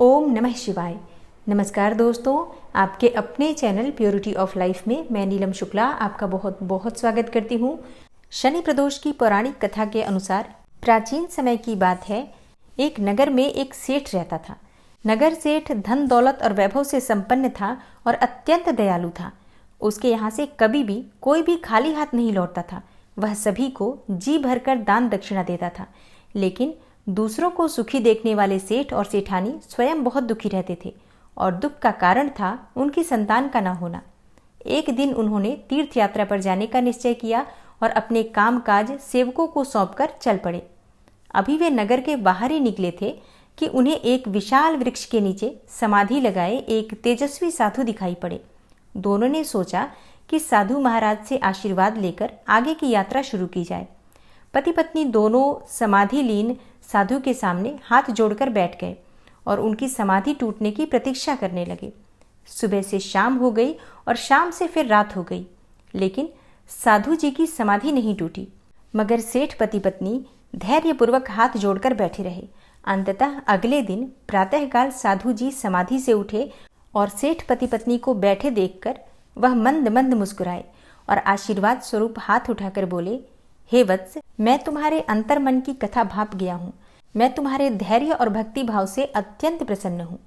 ओम नमः शिवाय। नमस्कार दोस्तों, आपके अपने चैनल प्योरिटी ऑफ लाइफ में मैं नीलम शुक्ला आपका बहुत बहुत स्वागत करती हूँ। शनि प्रदोष की पौराणिक कथा के अनुसार प्राचीन समय की बात है। एक नगर में एक सेठ रहता था। नगर सेठ धन दौलत और वैभव से संपन्न था और अत्यंत दयालु था। उसके यहाँ से कभी भी कोई भी खाली हाथ नहीं लौटता था। वह सभी को जी भरकर दान दक्षिणा देता था, लेकिन दूसरों को सुखी देखने वाले सेठ और सेठानी स्वयं बहुत दुखी रहते थे और दुख का कारण था उनकी संतान का न होना। एक दिन उन्होंने तीर्थ यात्रा पर जाने का निश्चय किया और अपने कामकाज सेवकों को सौंपकर चल पड़े। अभी वे नगर के बाहर ही निकले थे कि उन्हें एक विशाल वृक्ष के नीचे समाधि लगाए एक तेजस्वी साधु दिखाई पड़े। दोनों ने सोचा कि साधु महाराज से आशीर्वाद लेकर आगे की यात्रा शुरू की जाए। पति पत्नी दोनों समाधि लीन साधु के सामने हाथ जोड़कर बैठ गए और उनकी समाधि टूटने की प्रतीक्षा करने लगे। सुबह से शाम हो गई और शाम से फिर रात हो गई, लेकिन साधु जी की समाधि नहीं टूटी। मगर सेठ पति पत्नी धैर्यपूर्वक हाथ जोड़कर बैठे रहे। अंततः अगले दिन प्रातःकाल साधु जी समाधि से उठे और सेठ पति पत्नी को बैठे देखकर वह मंद मंद मुस्कुराए और आशीर्वाद स्वरूप हाथ उठाकर बोले, हे वत्स, मैं तुम्हारे अंतर्मन की कथा भाप गया हूँ। मैं तुम्हारे धैर्य और भक्ति भाव से अत्यंत प्रसन्न हूँ।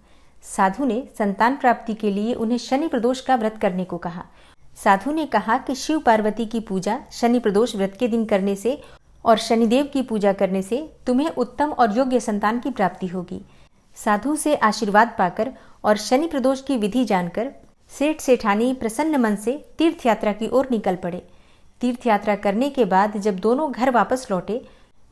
साधु ने संतान प्राप्ति के लिए उन्हें शनि प्रदोष का व्रत करने को कहा। साधु ने कहा कि शिव पार्वती की पूजा शनि प्रदोष व्रत के दिन करने से और शनिदेव की पूजा करने से तुम्हें उत्तम और योग्य संतान की प्राप्ति होगी। साधु से आशीर्वाद पाकर और शनि प्रदोष की विधि जानकर सेठ सेठानी प्रसन्न मन से तीर्थ यात्रा की ओर निकल पड़े। तीर्थ यात्रा करने के बाद जब दोनों घर वापस लौटे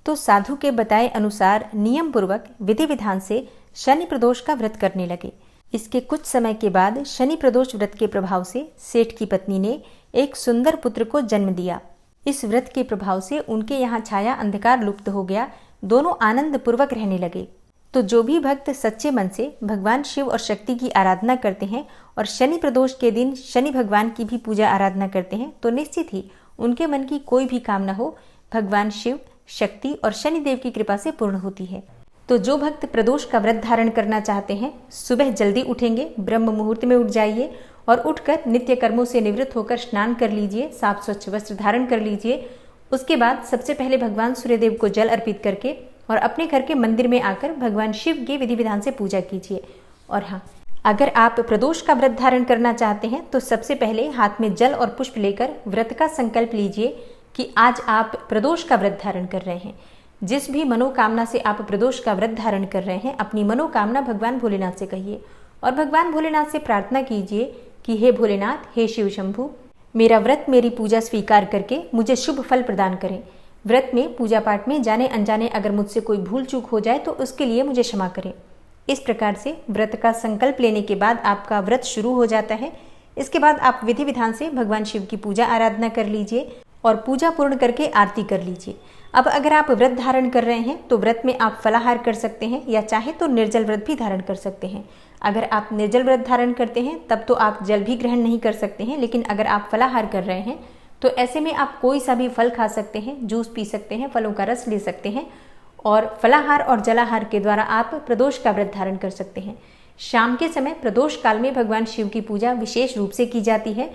तो साधु के बताए अनुसार नियम पूर्वक विधि विधान से शनि प्रदोष का व्रत करने लगे। इसके कुछ समय के बाद शनि प्रदोष व्रत के प्रभाव से सेठ की पत्नी ने एक सुंदर पुत्र को जन्म दिया। इस व्रत के प्रभाव से उनके यहाँ छाया अंधकार लुप्त हो गया। दोनों आनंद पूर्वक रहने लगे। तो जो भी भक्त सच्चे मन से भगवान शिव और शक्ति की आराधना करते हैं और शनि प्रदोष के दिन शनि भगवान की भी पूजा आराधना करते हैं तो निश्चित ही उनके मन की कोई भी कामना हो भगवान शिव, शक्ति और शनिदेव की कृपा से पूर्ण होती है। तो जो भक्त प्रदोष का व्रत धारण करना चाहते हैं, सुबह जल्दी उठेंगे, ब्रह्म मुहूर्त में उठ जाइए और उठकर नित्य कर्मों से निवृत्त होकर स्नान कर लीजिए, साफ स्वच्छ वस्त्र धारण कर लीजिए। उसके बाद सबसे पहले भगवान सूर्यदेव को जल अर्पित करके और अपने घर के मंदिर में आकर भगवान शिव की विधि विधान से पूजा कीजिए। और हाँ, अगर आप प्रदोष का व्रत धारण करना चाहते हैं तो सबसे पहले हाथ में जल और पुष्प लेकर व्रत का संकल्प लीजिए कि आज आप प्रदोष का व्रत धारण कर रहे हैं। जिस भी मनोकामना से आप प्रदोष का व्रत धारण कर रहे हैं, अपनी मनोकामना भगवान भोलेनाथ से कहिए और भगवान भोलेनाथ से प्रार्थना कीजिए कि हे भोलेनाथ, हे शिव शंभु, मेरा व्रत मेरी पूजा स्वीकार करके मुझे शुभ फल प्रदान करें। व्रत में पूजा पाठ में जाने अनजाने अगर मुझसे कोई भूल चूक हो जाए तो उसके लिए मुझे क्षमा करें। इस प्रकार से व्रत का संकल्प लेने के बाद आपका व्रत शुरू हो जाता है। इसके बाद आप विधि विधान से भगवान शिव की पूजा आराधना कर लीजिए और पूजा पूर्ण करके आरती कर लीजिए। अब अगर आप व्रत धारण कर रहे हैं तो व्रत में आप फलाहार कर सकते हैं या चाहे तो निर्जल व्रत भी धारण कर सकते हैं। अगर आप निर्जल व्रत धारण करते हैं तब तो आप जल भी ग्रहण नहीं कर सकते हैं, लेकिन अगर आप फलाहार कर रहे हैं तो ऐसे में आप कोई सा भी फल खा सकते हैं, जूस पी सकते हैं, फलों का रस ले सकते हैं और फलाहार और जलाहार के द्वारा आप प्रदोष का व्रत धारण कर सकते हैं। शाम के समय प्रदोष काल में भगवान शिव की पूजा विशेष रूप से की जाती है।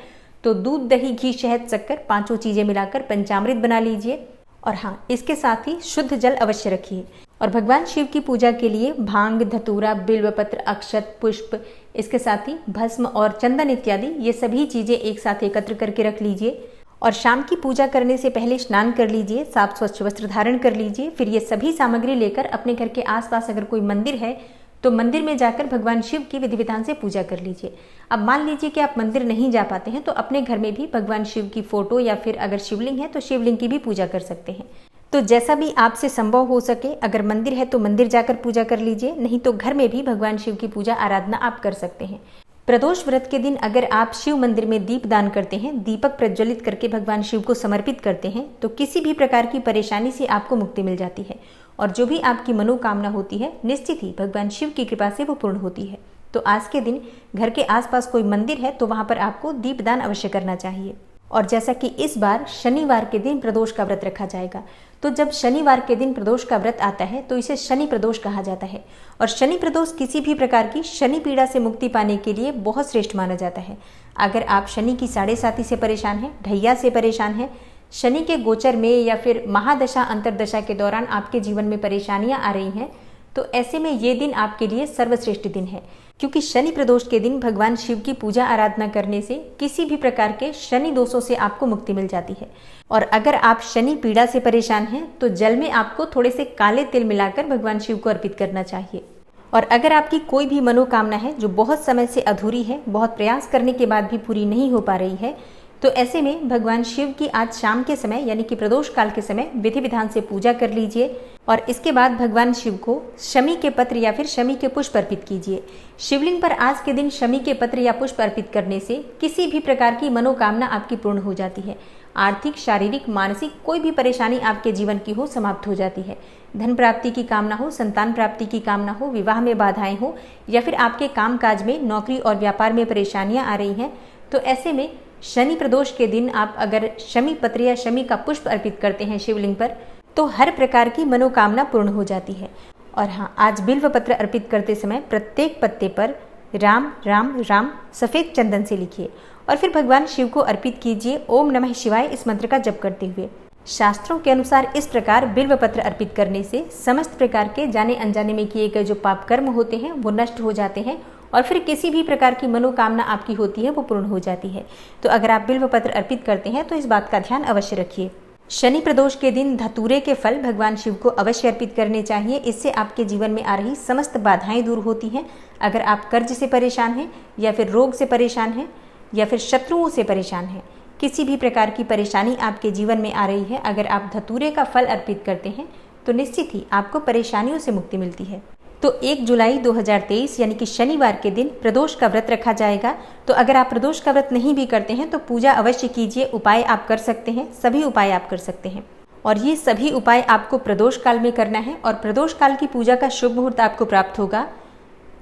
तो दूध, दही, घी, शहद, शक्कर पांचों चीजें मिलाकर पंचामृत बना लीजिए और हाँ, इसके साथ ही शुद्ध जल अवश्य रखिए। और भगवान शिव की पूजा के लिए भांग, धतूरा, बिल्वपत्र, अक्षत, पुष्प, इसके साथ ही भस्म और चंदन इत्यादि ये सभी चीजें एक साथ एकत्र करके रख लीजिए। और शाम की पूजा करने से पहले स्नान कर लीजिए, साफ स्वच्छ वस्त्र धारण कर लीजिए। फिर ये सभी सामग्री लेकर अपने घर के आसपास अगर कोई मंदिर है तो मंदिर में जाकर भगवान शिव की विधि विधान से पूजा कर लीजिए। अब मान लीजिए कि आप मंदिर नहीं जा पाते हैं तो अपने घर में भी भगवान शिव की फोटो या फिर अगर शिवलिंग है तो शिवलिंग की भी पूजा कर सकते हैं। तो जैसा भी आपसे संभव हो सके, अगर मंदिर है तो मंदिर जाकर पूजा कर लीजिए, नहीं तो घर में भी भगवान शिव की पूजा आराधना आप कर सकते हैं। प्रदोष व्रत के दिन अगर आप शिव मंदिर में दीप दान करते हैं, दीपक प्रज्वलित करके भगवान शिव को समर्पित करते हैं तो किसी भी प्रकार की परेशानी से आपको मुक्ति मिल जाती है और जो भी आपकी मनोकामना होती है निश्चित ही भगवान शिव की कृपा से वो पूर्ण होती है। तो आज के दिन घर के आसपास कोई मंदिर है तो वहां पर आपको दीपदान अवश्य करना चाहिए। और जैसा कि इस बार शनिवार के दिन प्रदोष का व्रत रखा जाएगा, तो जब शनिवार के दिन प्रदोष का व्रत आता है तो इसे शनि प्रदोष कहा जाता है। और शनि प्रदोष किसी भी प्रकार की शनि पीड़ा से मुक्ति पाने के लिए बहुत श्रेष्ठ माना जाता है। अगर आप शनि की साढ़े साती से परेशान हैं, ढैया से परेशान हैं, शनि के गोचर में या फिर महादशा अंतरदशा के दौरान आपके जीवन में परेशानियां आ रही हैं, तो ऐसे में ये दिन आपके लिए सर्वश्रेष्ठ दिन है, क्योंकि शनि प्रदोष के दिन भगवान शिव की पूजा आराधना करने से किसी भी प्रकार के शनि दोषों से आपको मुक्ति मिल जाती है। और अगर आप शनि पीड़ा से परेशान हैं तो जल में आपको थोड़े से काले तिल मिलाकर भगवान शिव को अर्पित करना चाहिए। और अगर आपकी कोई भी मनोकामना है जो बहुत समय से अधूरी है, बहुत प्रयास करने के बाद भी पूरी नहीं हो पा रही है, तो ऐसे में भगवान शिव की आज शाम के समय यानी कि प्रदोष काल के समय विधि विधान से पूजा कर लीजिए और इसके बाद भगवान शिव को शमी के पत्र या फिर शमी के पुष्प अर्पित कीजिए। शिवलिंग पर आज के दिन शमी के पत्र या पुष्प अर्पित करने से किसी भी प्रकार की मनोकामना आपकी पूर्ण हो जाती है। आर्थिक, शारीरिक, मानसिक कोई भी परेशानी आपके जीवन की हो समाप्त हो जाती है। धन प्राप्ति की कामना हो, संतान प्राप्ति की कामना हो, विवाह में बाधाएं हो या फिर आपके काम काज में, नौकरी और व्यापार में परेशानियां आ रही हैं, तो ऐसे में शनि प्रदोष के दिन आप अगर शमी पत्र या शमी का पुष्प अर्पित करते हैं शिवलिंग पर, तो हर प्रकार की मनोकामना पूर्ण हो जाती है। और हाँ, आज बिल्व पत्र अर्पित करते समय प्रत्येक पत्ते पर राम राम राम सफेद चंदन से लिखिए और फिर भगवान शिव को अर्पित कीजिए ओम नमः शिवाय इस मंत्र का जप करते हुए। शास्त्रों के अनुसार इस प्रकार बिल्व पत्र अर्पित करने से समस्त प्रकार के जाने अनजाने में किए गए जो पाप कर्म होते हैं वो नष्ट हो जाते हैं और फिर किसी भी प्रकार की मनोकामना आपकी होती है वो पूर्ण हो जाती है। तो अगर आप बिल्व पत्र अर्पित करते हैं तो इस बात का ध्यान अवश्य रखिए। शनि प्रदोष के दिन धतूरे के फल भगवान शिव को अवश्य अर्पित करने चाहिए। इससे आपके जीवन में आ रही समस्त बाधाएं दूर होती हैं। अगर आप कर्ज से परेशान हैं या फिर रोग से परेशान हैं या फिर शत्रुओं से परेशान हैं, किसी भी प्रकार की परेशानी आपके जीवन में आ रही है, अगर आप धतूरे का फल अर्पित करते हैं तो निश्चित ही आपको परेशानियों से मुक्ति मिलती है। तो 1 जुलाई 2023 यानी कि शनिवार के दिन प्रदोष का व्रत रखा जाएगा। तो अगर आप प्रदोष का व्रत नहीं भी करते हैं तो पूजा अवश्य कीजिए। उपाय आप कर सकते हैं, सभी उपाय आप कर सकते हैं और ये सभी उपाय आपको प्रदोष काल में करना है। और प्रदोष काल की पूजा का शुभ मुहूर्त आपको प्राप्त होगा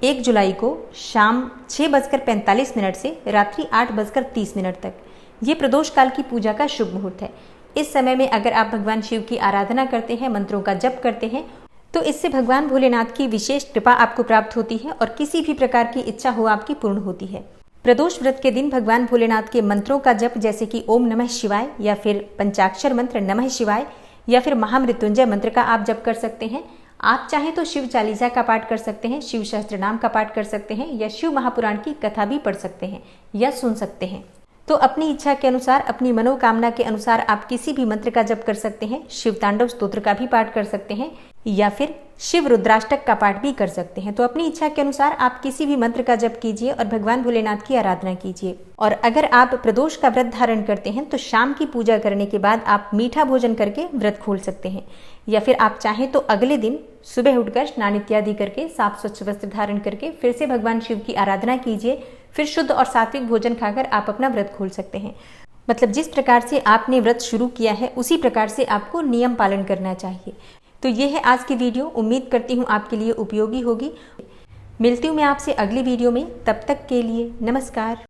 1 जुलाई को शाम 6:45 से रात्रि 8:30 तक। ये प्रदोष काल की पूजा का शुभ मुहूर्त है। इस समय में अगर आप भगवान शिव की आराधना करते हैं, मंत्रों का जप करते हैं, तो इससे भगवान भोलेनाथ की विशेष कृपा आपको प्राप्त होती है और किसी भी प्रकार की इच्छा हो आपकी पूर्ण होती है। प्रदोष व्रत के दिन भगवान भोलेनाथ के मंत्रों का जप जैसे कि ओम नमः शिवाय या फिर पंचाक्षर मंत्र नमः शिवाय या फिर महामृत्युंजय मंत्र का आप जप कर सकते हैं। आप चाहें तो शिव चालीसा का पाठ कर सकते हैं, शिव सहस्त्र नाम का पाठ कर सकते हैं या शिव महापुराण की कथा भी पढ़ सकते हैं या सुन सकते हैं। तो अपनी इच्छा के अनुसार, अपनी मनोकामना के अनुसार आप किसी भी मंत्र का जप कर सकते हैं। शिव तांडव स्तोत्र का भी पाठ कर सकते हैं या फिर शिव रुद्राष्टक का पाठ भी कर सकते हैं। तो अपनी इच्छा के अनुसार आप किसी भी मंत्र का जप कीजिए और भगवान भोलेनाथ की आराधना कीजिए। और अगर आप प्रदोष का व्रत धारण करते हैं तो शाम की पूजा करने के बाद आप मीठा भोजन करके व्रत खोल सकते हैं या फिर आप चाहें तो अगले दिन सुबह उठकर स्नान इत्यादि करके साफ स्वच्छ वस्त्र धारण करके फिर से भगवान शिव की आराधना कीजिए। फिर शुद्ध और सात्विक भोजन खाकर आप अपना व्रत खोल सकते हैं। मतलब जिस प्रकार से आपने व्रत शुरू किया है उसी प्रकार से आपको नियम पालन करना चाहिए। तो ये है आज की वीडियो। उम्मीद करती हूँ आपके लिए उपयोगी होगी। मिलती हूँ मैं आपसे अगली वीडियो में। तब तक के लिए नमस्कार।